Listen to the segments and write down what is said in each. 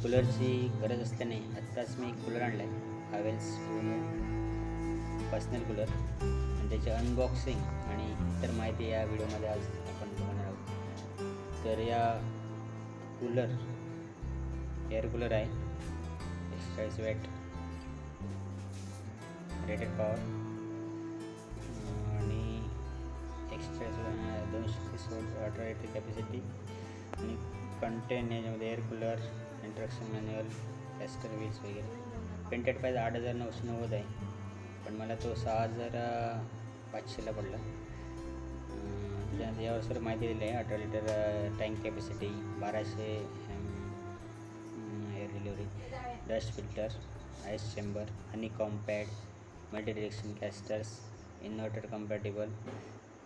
कूलरची गरज असल्याने आत्ताच मी कूलर आणला आहे, हॅवेल्स पर्सनल कूलर, आणि त्याचे अनबॉक्सिंग आणि इतर माहिती या व्हिडिओमध्ये आज आपण बघणार आहोत. तर या कूलर एअर कूलर आहे, 41 वॅट रेटेड पॉवर आणि 230 वॉटर रेटेड कॅपॅसिटी आणि कंटेन याच्यामध्ये air cooler, instruction manual, castor wheels वगैरे. पेंटेड प्राईस 8,990 आहे, पण मला तो 6,500ला पडला. यावर सर माहिती दिली आहे. 18 litre tank capacity, 1200 air delivery, dust filter, ice chamber, honeycomb pad, multi direction castors, inverter compatible,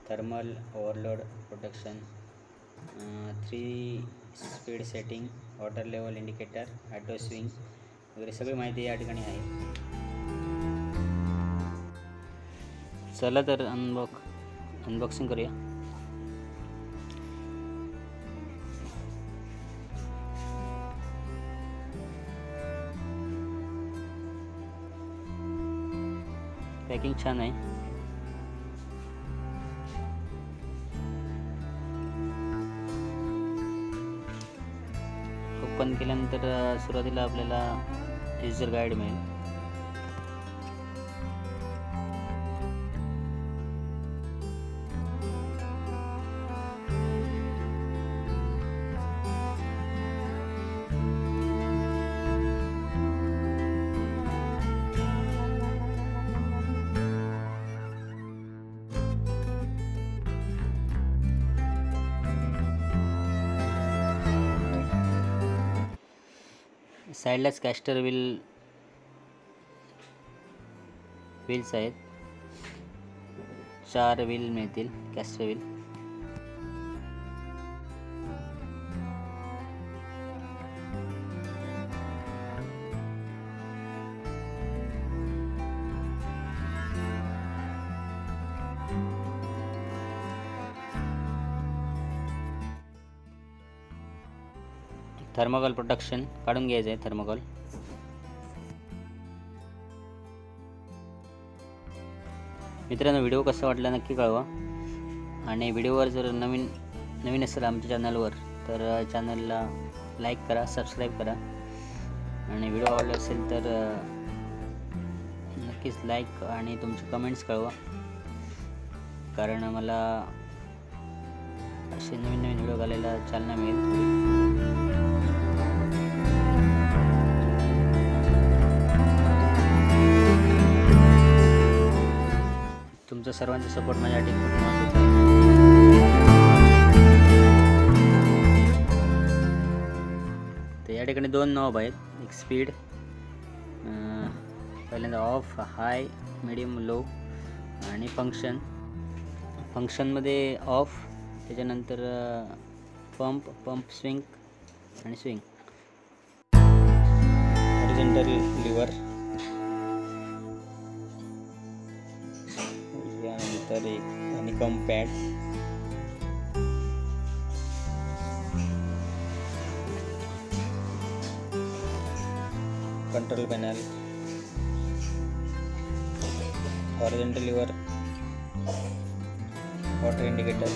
thermal overload protection, 3 speed setting, water level indicator, auto swing वगैरे सगळी माहिती या ठिकाणी आहे. चला तर अनबॉक्सिंग करूया. पॅकिंग छान आहे. ओपन केल्यानंतर सुरुवातीला आपल्याला युजर गाईड मिळेल. साईडलाच कॅस्टर व्हील्स आहेत. 4 व्हील मिळतील कॅस्टर व्हील. थर्मोकॉल प्रोटेक्शन काढून घ्यायचं आहे. थर्मोकॉल मित्रांनो, व्हिडिओ कसा वाटला नक्की कळवा, आणि व्हिडिओवर जर नवीन असेल आमच्या चॅनलवर तर चॅनलला लाईक करा, सबस्क्राईब करा, आणि व्हिडिओ आवडला असेल तर नक्कीच लाईक आणि तुमचे कमेंट्स कळवा, कारण मला असे नवीन व्हिडिओ घालायला चालना मिळेल. तुमचा सर्वांचा सपोर्ट माझ्यासाठी खूप महत्त्वाचा आहे. तर या ठिकाणी 2 नॉब आहेत. एक स्पीड, पहिल्यांदा ऑफ, हाय, मिडियम, लो, आणि फंक्शनमध्ये ऑफ, त्याच्यानंतर पंप, स्विंग आणि स्विंग. हॉरिझॉन्टल लिव्हर, यानंतर एक honeycomb pad, control panel, horizontal lever, water indicator,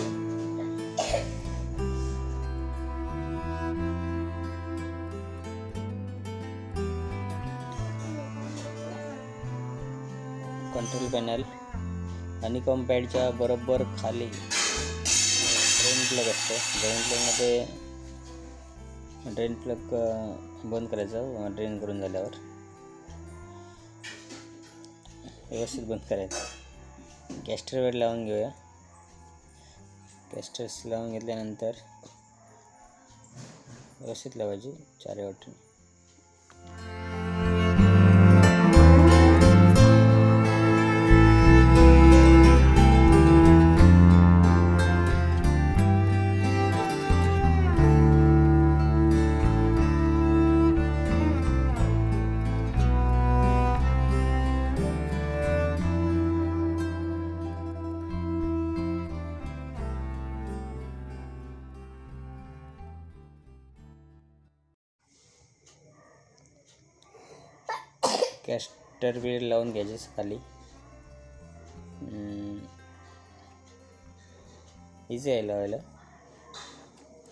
control panel. Honeycomb पॅडच्या बरोबर खाली ड्रेन प्लग असतो. ड्रेन प्लग बंद करायचं. ड्रेन करून झाल्यावर व्यवस्थित बंद करायचं. कॅस्टर वेड लावून घेऊया. कॅस्टर्स लावून घेतल्यानंतर व्यवस्थित लावायची 4 वाटी. कॅस्टर व्हील लावून घ्यायचे खाली. इझी आहे लावायला.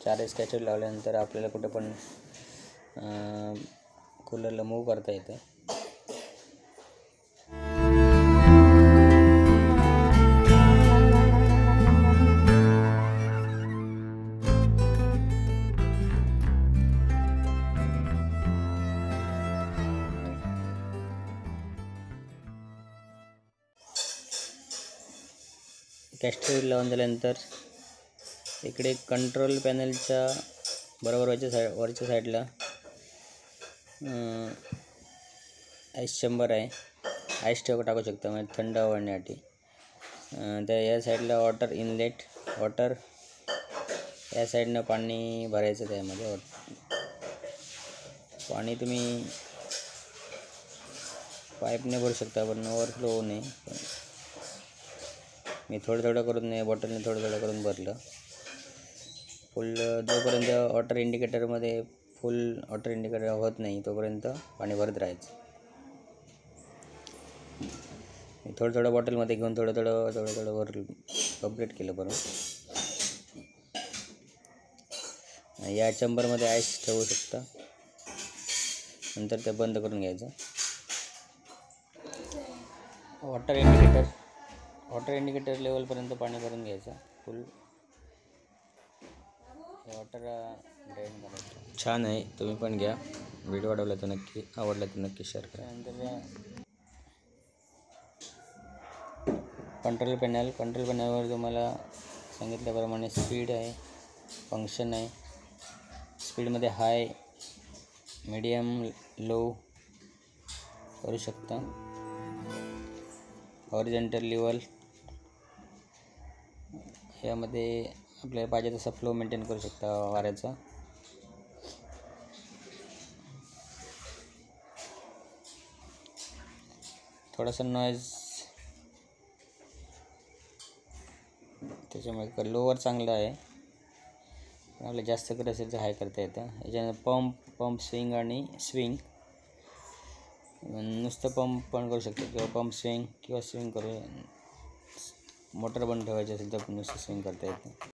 4 कॅस्टर लावल्यानंतर आपल्याला कुठं पण कूलरला मूव्ह करता येतं. कॅस्टर व्हील लावून झाल्यानंतर इकडे कंट्रोल पॅनलच्या बरोबर वरच्या साईडला आईस चेंबर आहे. आईस टाकू शकता म्हणजे थंड आवडण्यासाठी. त्या या साईडला वॉटर इनलेट, वॉटर या साईडनं पाणी भरायचं. त्यामध्ये पाणी तुम्ही पाईपने भरू शकता पण ओव्हरफ्लो होऊ नये. मी थोडं करून बॉटलने थोडं करून भरलं. फुल जोपर्यंत वॉटर इंडिकेटरमध्ये फुल वॉटर इंडिकेटर होत नाही तोपर्यंत पाणी भरत राहायचं. मी थोडं बॉटलमध्ये घेऊन थोडं वर कंप्लीट केलं बरोबर. या चेंबरमध्ये आईस ठेवू शकता. नंतर ते बंद करून घ्यायचं. वॉटर इंडिकेटर लेवलपर्यंत पाणी भरून घ्यायचं. फुल वॉटर ड्रेन करायचं. छान आहे, तुम्ही पण घ्या. व्हिडिओ आवडला तर नक्की शेअर करा. नंतर कंट्रोल पॅनलवर तुम्हाला सांगितल्याप्रमाणे स्पीड आहे, फंक्शन आहे. स्पीडमध्ये हाय, मीडियम, लो करू शकता. हॉरिझॉन्टल लेवल यामध्ये आपल्याला पाहिजे तसा फ्लो मेंटेन करू शकता वाऱ्याचा. थोडासा नॉईज त्याच्यामुळे लोवर चांगलं आहे. आपल्याला जास्त करायचं असेल तर हाय करता येतं. याच्यानं पंप स्विंग आणि स्विंग नुसतं पंप पण करू शकतो किंवा पंप स्विंग किंवा स्विंग करू. मोटर बंद ठेवायची असेल तर नुसतं स्विंग करता येतं.